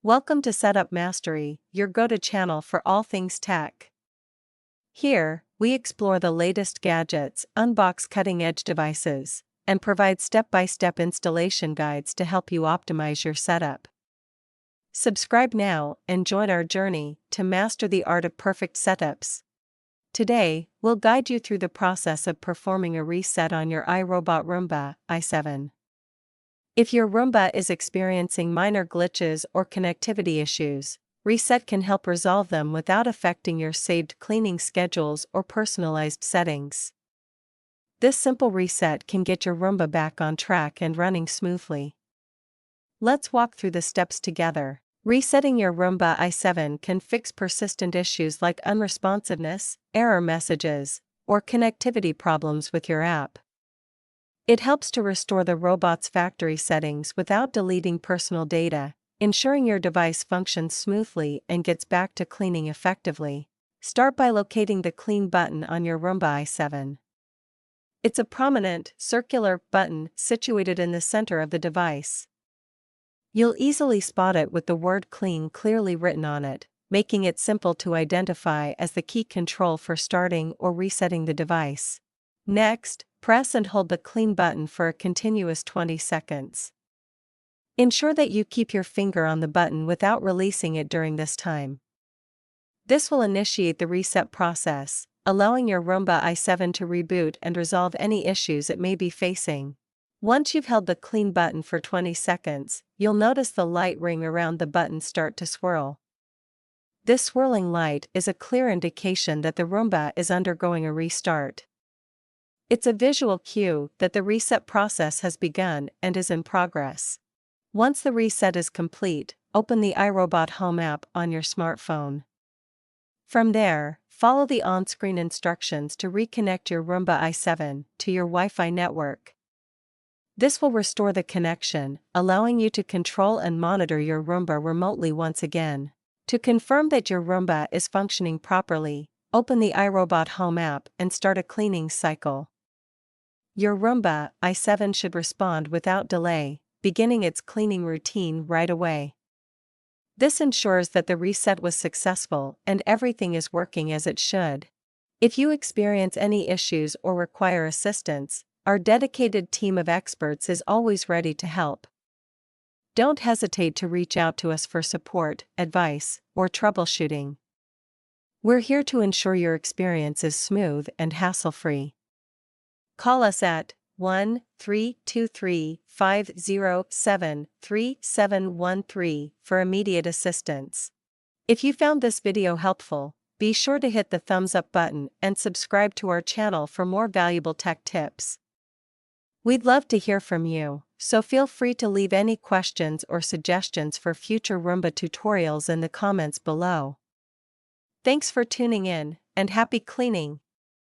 Welcome to Setup Mastery, your go-to channel for all things tech. Here, we explore the latest gadgets, unbox cutting-edge devices, and provide step-by-step installation guides to help you optimize your setup. Subscribe now and join our journey to master the art of perfect setups. Today, we'll guide you through the process of performing a reset on your iRobot Roomba i7. If your Roomba is experiencing minor glitches or connectivity issues, Reset can help resolve them without affecting your saved cleaning schedules or personalized settings. This simple reset can get your Roomba back on track and running smoothly. Let's walk through the steps together. Resetting your Roomba i7 can fix persistent issues like unresponsiveness, error messages, or connectivity problems with your app. It helps to restore the robot's factory settings without deleting personal data, ensuring your device functions smoothly and gets back to cleaning effectively. Start by locating the Clean button on your Roomba i7. It's a prominent, circular button situated in the center of the device. You'll easily spot it with the word Clean clearly written on it, making it simple to identify as the key control for starting or resetting the device. Next, press and hold the Clean button for a continuous 20 seconds. Ensure that you keep your finger on the button without releasing it during this time. This will initiate the reset process, allowing your Roomba i7 to reboot and resolve any issues it may be facing. Once you've held the Clean button for 20 seconds, you'll notice the light ring around the button start to swirl. This swirling light is a clear indication that the Roomba is undergoing a restart. It's a visual cue that the reset process has begun and is in progress. Once the reset is complete, open the iRobot Home app on your smartphone. From there, follow the on-screen instructions to reconnect your Roomba i7 to your Wi-Fi network. This will restore the connection, allowing you to control and monitor your Roomba remotely once again. To confirm that your Roomba is functioning properly, open the iRobot Home app and start a cleaning cycle. Your Roomba i7 should respond without delay, beginning its cleaning routine right away. This ensures that the reset was successful and everything is working as it should. If you experience any issues or require assistance, our dedicated team of experts is always ready to help. Don't hesitate to reach out to us for support, advice, or troubleshooting. We're here to ensure your experience is smooth and hassle-free. Call us at 1-323-507-3713 for immediate assistance. If you found this video helpful, be sure to hit the thumbs up button and subscribe to our channel for more valuable tech tips. We'd love to hear from you, so feel free to leave any questions or suggestions for future Roomba tutorials in the comments below. Thanks for tuning in, and happy cleaning!